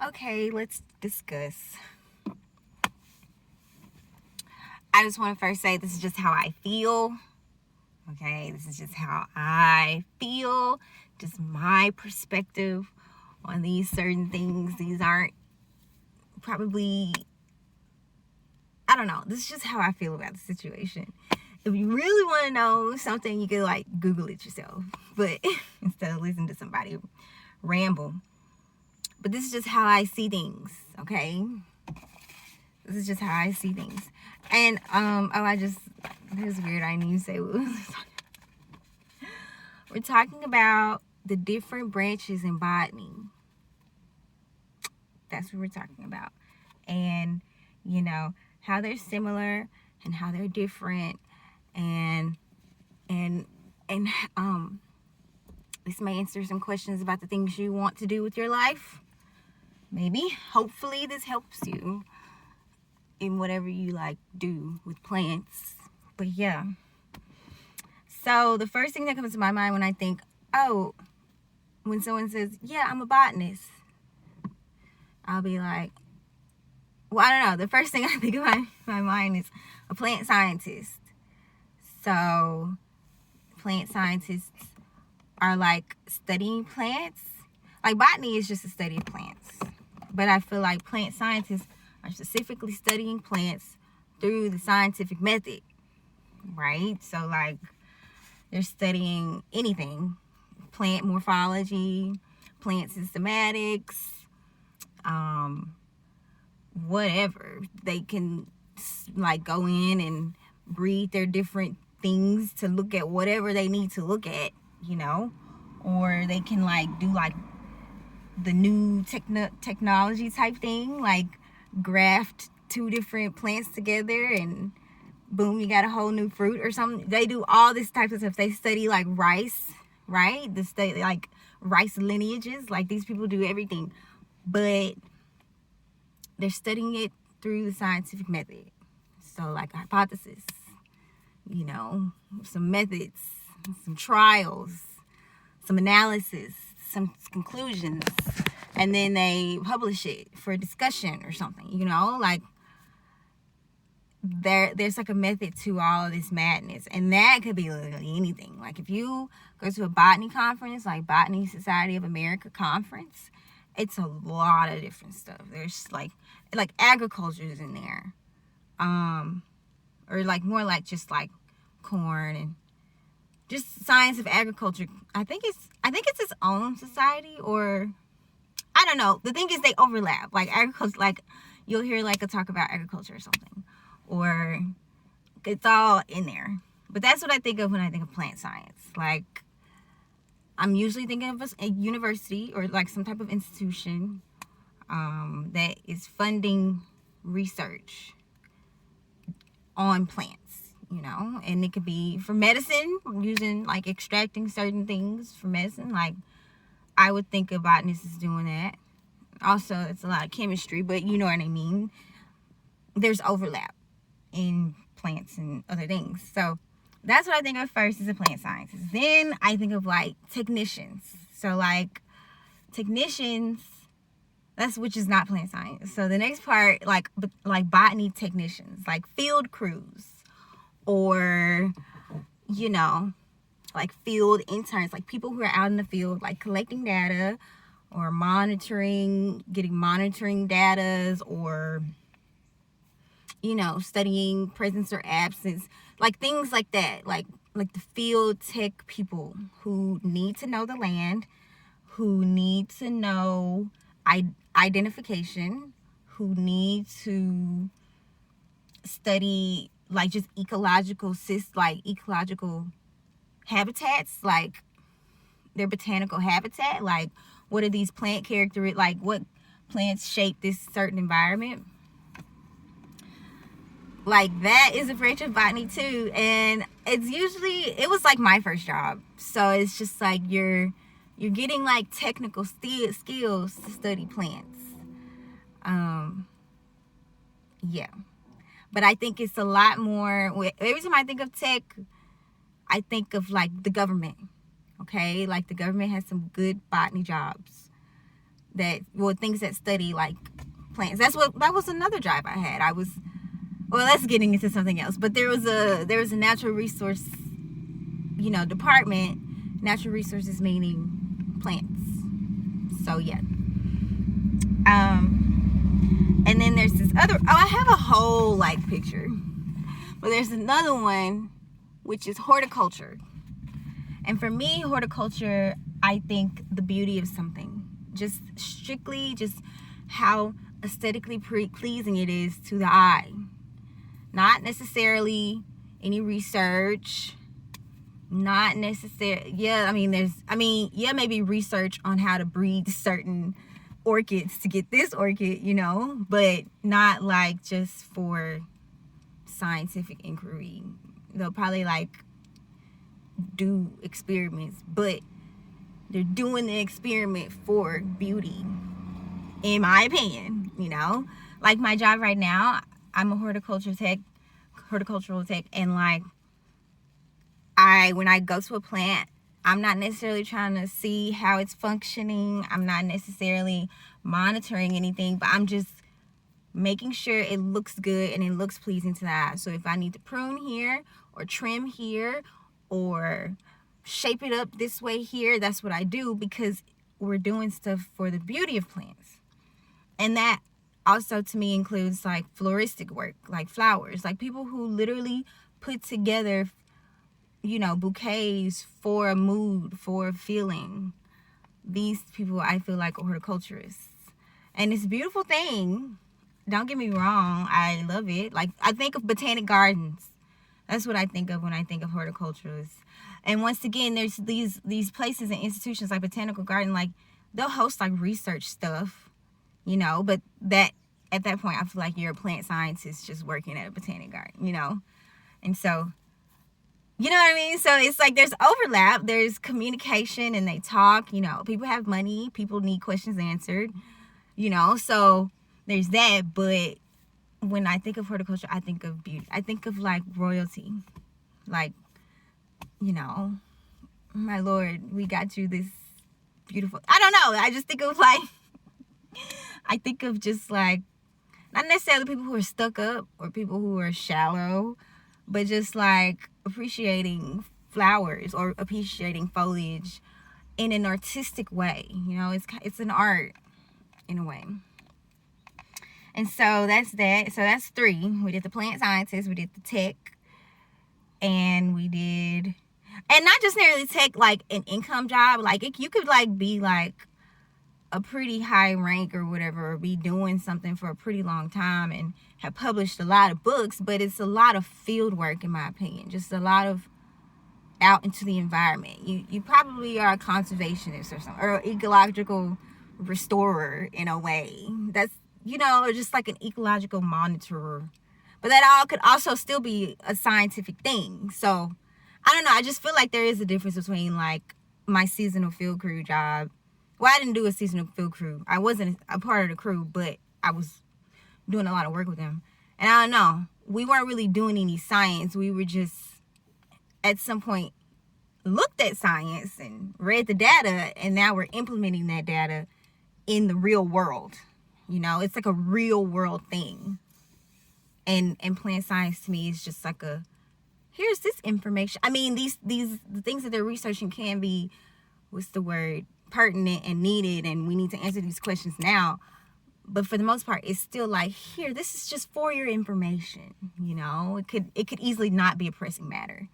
Okay, let's discuss. I just want to first say this is just how I feel. Okay, this is just how I feel. Just my perspective on these certain things. These aren't probably, I don't know. This is just how I feel about the situation. If you really want to know something, you can like Google it yourself. But instead of listening to somebody ramble. But this is just how I see things, okay? This is just how I see things. And this is weird. I didn't even say what we was talking about. We're talking about the different branches in botany. That's what we're talking about. And, how they're similar and how they're different. And this may answer some questions about the things you want to do with your life. Maybe, hopefully this helps you in whatever you like do with plants. But yeah. So the first thing that comes to my mind when I think, when someone says, yeah, I'm a botanist, I'll be like, well, I don't know. The first thing I think of my mind is a plant scientist. So plant scientists are like studying plants. Like botany is just a study of plants. But I feel like plant scientists are specifically studying plants through the scientific method, right? So like they're studying anything, plant morphology, plant systematics, whatever. They can like go in and breed their different things to look at whatever they need to look at, or they can like do like the new technology type thing, like graft two different plants together and boom, you got a whole new fruit or something. They do all this type of stuff. They study like rice, right? They study like rice lineages. Like these people do everything, but they're studying it through the scientific method. So like a hypothesis, some methods, some trials, some analysis, some conclusions, and then they publish it for discussion or something, like there's like a method to all of this madness. And that could be literally anything. Like if you go to a botany conference, like Botany Society of America conference, it's a lot of different stuff. There's like agriculture is in there, or like more like just like corn and just science of agriculture. I think it's its own society, or I don't know. The thing is they overlap. Like agriculture, like you'll hear like a talk about agriculture or something, or it's all in there. But that's what I think of when I think of plant science. Like I'm usually thinking of a university or like some type of institution that is funding research on plants, and it could be for medicine, using like extracting certain things for medicine. Like I would think a botanist is doing that. Also, it's a lot of chemistry, but you know what I mean. There's overlap in plants and other things. So that's what I think of first as a plant scientist. Then I think of like technicians. So like technicians, which is not plant science. So the next part, like botany technicians, like field crews, or like field interns, like people who are out in the field, like collecting data or getting monitoring data, or studying presence or absence, like things like that, like the field tech people who need to know the land, who need to know identification, who need to study like just ecological habitats, like their botanical habitat, like what are these plant characteristics, like what plants shape this certain environment. Like that is a branch of botany too, and it was like my first job, so it's just like you're getting like technical skills to study plants. Yeah, but I think it's a lot more. Every time I think of tech, I think of like the government. Okay, like the government has some good botany jobs. things that study like plants. That was another job I had. Well, that's getting into something else, but there was a natural resource, department. Natural resources meaning plants. So yeah. And then there's this other, I have a whole like picture, but there's another one which is horticulture. And for me, horticulture, I think the beauty of something, just strictly just how aesthetically pleasing it is to the eye. Not necessarily any research, not necessarily, maybe research on how to breed certain orchids to get this orchid, but not like just for scientific inquiry. They'll probably like do experiments, but they're doing the experiment for beauty, in my opinion. Like my job right now, I'm a horticultural tech, and like when I go to a plant, I'm not necessarily trying to see how it's functioning. I'm not necessarily monitoring anything, but I'm just making sure it looks good and it looks pleasing to the eye. So if I need to prune here or trim here or shape it up this way here, that's what I do, because we're doing stuff for the beauty of plants. And that also to me includes like floristic work, like flowers, like people who literally put together bouquets for a mood, for a feeling. These people, I feel like, are horticulturists. And it's a beautiful thing. Don't get me wrong. I love it. Like, I think of botanic gardens. That's what I think of when I think of horticulturists. And once again, there's these places and institutions like Botanical Garden, like, they'll host, like, research stuff, but that, at that point, I feel like you're a plant scientist just working at a botanic garden, And so, you know what I mean? So it's like there's overlap, there's communication, and they talk, people have money, people need questions answered, so there's that. But when I think of horticulture, I think of beauty. I think of like royalty, like, my Lord, we got you this beautiful, I don't know. I just think of like, I think of just like, not necessarily people who are stuck up or people who are shallow, but just like appreciating flowers or appreciating foliage in an artistic way. It's an art in a way. And so that's that. So that's 3. We did the plant scientist, we did the tech, and we did, and not just necessarily tech like an income job. Like you could like be like a pretty high rank or whatever, or be doing something for a pretty long time and have published a lot of books, but it's a lot of field work, in my opinion. Just a lot of out into the environment. You probably are a conservationist or something, or an ecological restorer in a way. That's, or just like an ecological monitorer. But that all could also still be a scientific thing. So I don't know. I just feel like there is a difference between like my seasonal field crew job. Well, I didn't do a seasonal field crew. I wasn't a part of the crew, but I was doing a lot of work with them. And I don't know. We weren't really doing any science. We were just, at some point, looked at science and read the data, and now we're implementing that data in the real world. It's like a real world thing. And plant science to me is just like here's this information. I mean, the things that they're researching can be, what's the word, pertinent and needed, and we need to answer these questions now. But for the most part, it's still like, here, this is just for your information. It could easily not be a pressing matter.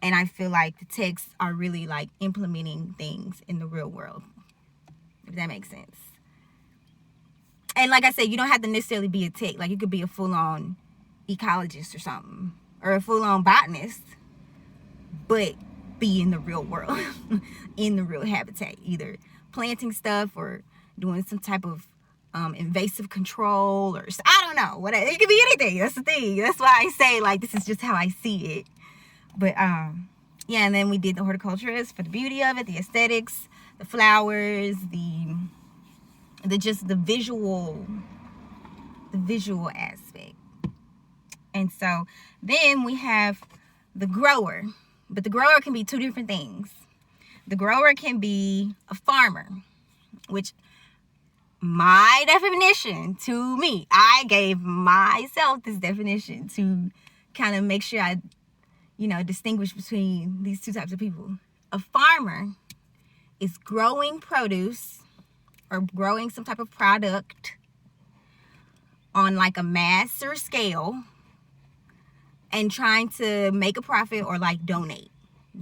And I feel like the texts are really like implementing things in the real world, if that makes sense. And like I said, you don't have to necessarily be a tech. Like, you could be a full-on ecologist or something, or a full-on botanist, but be in the real world, in the real habitat, either planting stuff or doing some type of invasive control, or I don't know, whatever. It could be anything. That's the thing. That's why I say, like, this is just how I see it. But yeah, and then we did the horticulturist for the beauty of it, the aesthetics, the flowers, the visual aspect. And so then we have the grower. But the grower can be 2 different things. The grower can be a farmer, which my definition to me. I gave myself this definition to kind of make sure I, distinguish between these two types of people. A farmer is growing produce or growing some type of product on like a massive scale and trying to make a profit or like donate.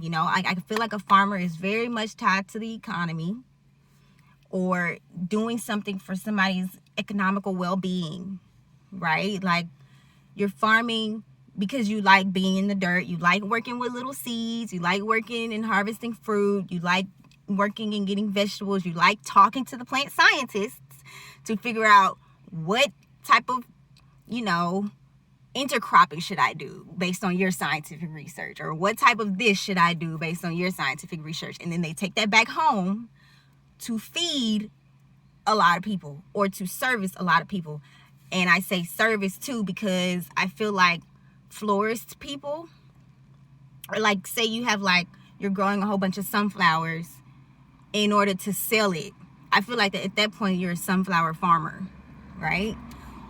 I feel like a farmer is very much tied to the economy or doing something for somebody's economical well-being, right? Like you're farming because you like being in the dirt, you like working with little seeds, you like working and harvesting fruit, you like working and getting vegetables, you like talking to the plant scientists to figure out what type of, intercropping should I do based on your scientific research, or what type of this should I do based on your scientific research. And then they take that back home to feed a lot of people or to service a lot of people. And I say service too because I feel like florist people, or like say you have like you're growing a whole bunch of sunflowers in order to sell it. I feel like that at that point you're a sunflower farmer, right?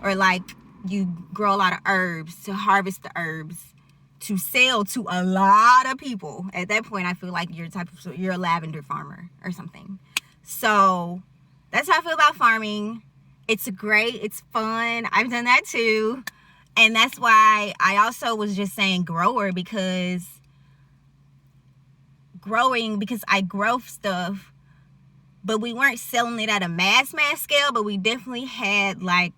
Or like you grow a lot of herbs to harvest the herbs to sell to a lot of people. At that point I feel like you're a lavender farmer or something. So that's how I feel about farming. It's fun. I've done that too. And that's why I also was just saying grower, because I grow stuff, but we weren't selling it at a mass scale, but we definitely had like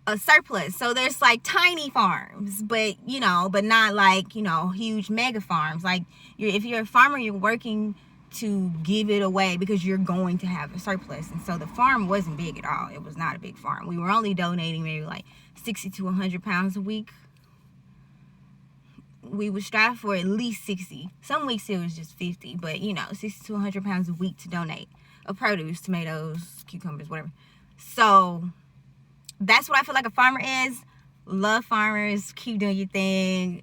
a surplus. So there's like tiny farms, but not like, huge mega farms. Like if you're a farmer, you're working to give it away because you're going to have a surplus. And so the farm wasn't big at all. It was not a big farm. We were only donating maybe like 60 to 100 pounds a week. We would strive for at least 60. Some weeks it was just 50, but 60 to 100 pounds a week to donate of produce, tomatoes, cucumbers, whatever. So that's what I feel like a farmer is. Love farmers. Keep doing your thing.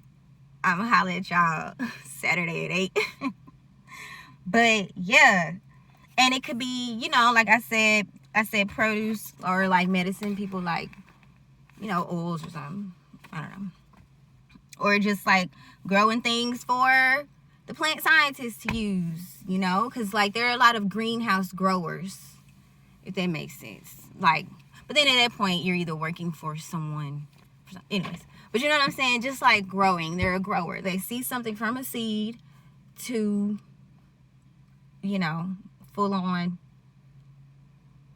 I'm gonna holler at y'all Saturday at 8. But yeah, and it could be, like I said produce or like medicine. People like, oils or something. I don't know. Or just like growing things for the plant scientists to use, because like there are a lot of greenhouse growers, if that makes sense. Like, but then at that point you're either working for someone, anyways. But you know what I'm saying? Just like growing, they're a grower. They see something from a seed to, full on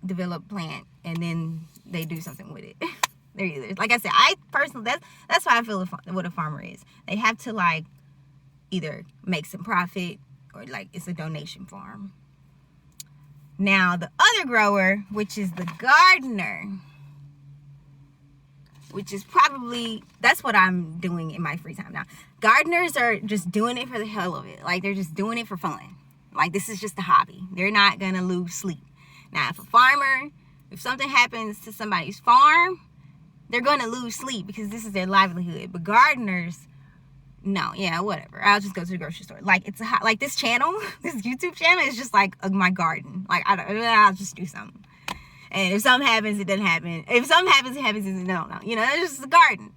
develop plant, and then they do something with it. They're either, like I said, I personally, that's how I feel what a farmer is. They have to like either make some profit or like it's a donation farm. Now the other grower, which is the gardener, which is that's what I'm doing in my free time now. Gardeners are just doing it for the hell of it. Like they're just doing it for fun. Like this is just a hobby. They're not gonna lose sleep. Now if something happens to somebody's farm, they're gonna lose sleep because this is their livelihood. But gardeners, no, yeah, whatever. I'll just go to the grocery store. Like like this channel, this YouTube channel is just like my garden. Like I'll just do something. And if something happens, it doesn't happen. If something happens, it happens. No. It's just a garden.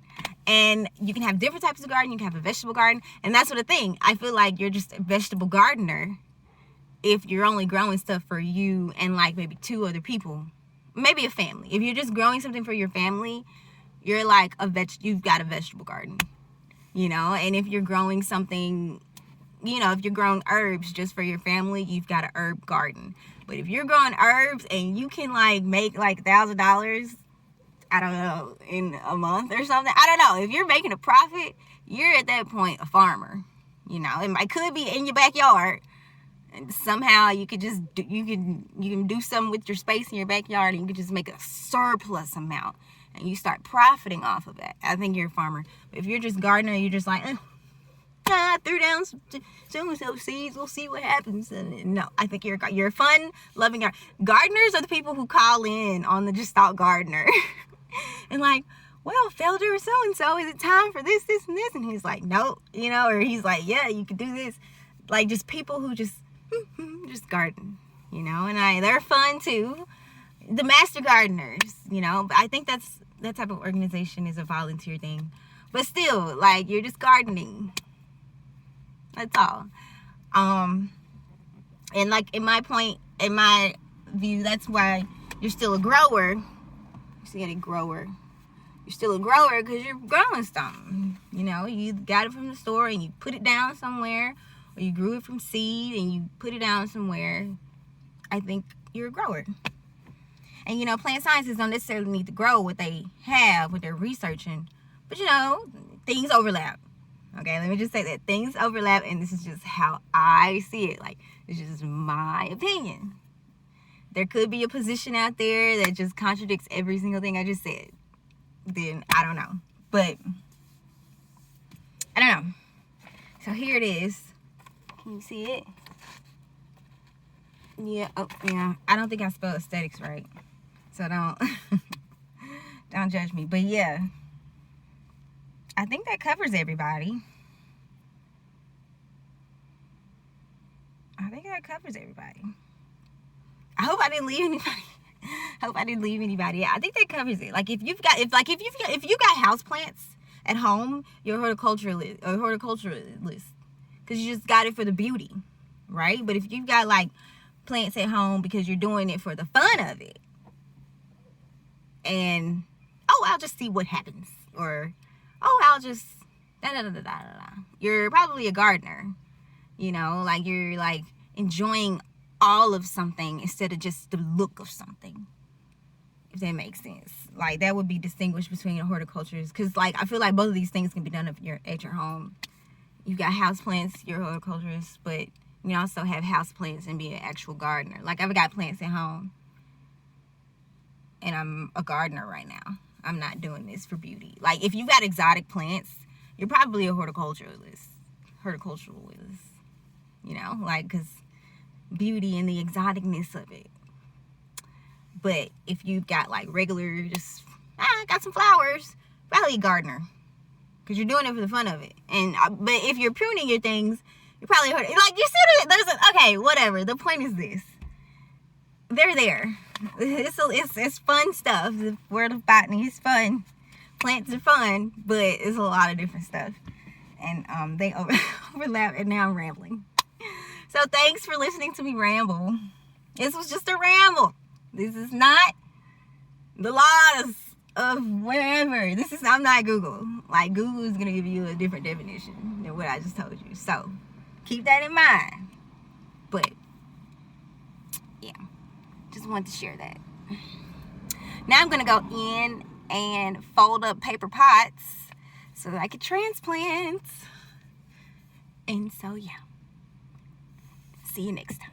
And you can have different types of garden. You can have a vegetable garden. And that's what the thing. I feel like you're just a vegetable gardener if you're only growing stuff for you and like maybe 2 other people. Maybe a family. If you're just growing something for your family, you're like you've got a vegetable garden. And if you're growing something, if you're growing herbs just for your family, you've got an herb garden. But if you're growing herbs and you can like make like $1,000, I don't know, in a month or something, I don't know. If you're making a profit, you're at that point a farmer. It could be in your backyard, and somehow you could just you can do something with your space in your backyard, and you can just make a surplus amount, and you start profiting off of that. I think you're a farmer. But if you're just gardener, you're just like, I threw down some seeds. We'll see what happens. And no, I think you're a fun, loving gardener. Gardeners are the people who call in on the Just Thought Gardener. And like, well, Felder so-and-so, is it time for this, and this? And he's like, no, or he's like, yeah, you can do this. Like, just people who just garden, and they're fun too. the master gardeners, you know. But I think that type of organization is a volunteer thing. But still, like, you're just gardening. That's all. And like in my view, that's why you're still a grower. You're still a grower because you're growing something. You know, you got it from the store and you put it down somewhere, or you grew it from seed and you put it down somewhere. I think you're a grower. And, you know, plant scientists don't necessarily need to grow what they have, what they're researching. But, you know, things overlap. Okay, let me just say that. Things overlap, and this is just how I see it. Like, it's just my opinion. There could be a position out there that just contradicts every single thing I just said. Then, I don't know. But, I don't know. So, here it is. Can you see it? Yeah, oh, yeah. I don't think I spelled aesthetics right. So, don't judge me. But, yeah. I think that covers everybody. I hope I didn't leave anybody. I think that covers it. Like if you got house plants at home, you're a horticulturalist, because you just got it for the beauty, right? But if you've got like plants at home because you're doing it for the fun of it, and I'll just see what happens, or I'll just you're probably a gardener, you know, like you're like enjoying all of something instead of just the look of something, if that makes sense. Like that would be distinguished between a horticulturist, because like I feel like both of these things can be done if you're at your home. You've got house plants, you're a horticulturist, but you also have house plants and be an actual gardener. Like I've got plants at home and I'm a gardener right now. I'm not doing this for beauty. Like if you've got exotic plants, you're probably a horticulturalist, you know, like, because beauty and the exoticness of it. But if you've got like regular, just got some flowers, probably a gardener, because you're doing it for the fun of it. And but if you're pruning your things, you're probably like, you see, okay, whatever. The point is this: they're there. It's fun stuff. The word of botany is fun. Plants are fun, but it's a lot of different stuff, and they overlap. And now I'm rambling. So thanks for listening to me ramble. This was just a ramble. This is not the laws of wherever. I'm not Google. Like Google is gonna give you a different definition than what I just told you. So keep that in mind. But yeah, just wanted to share that. Now I'm gonna go in and fold up paper pots so that I can transplant. And so yeah. See you next time.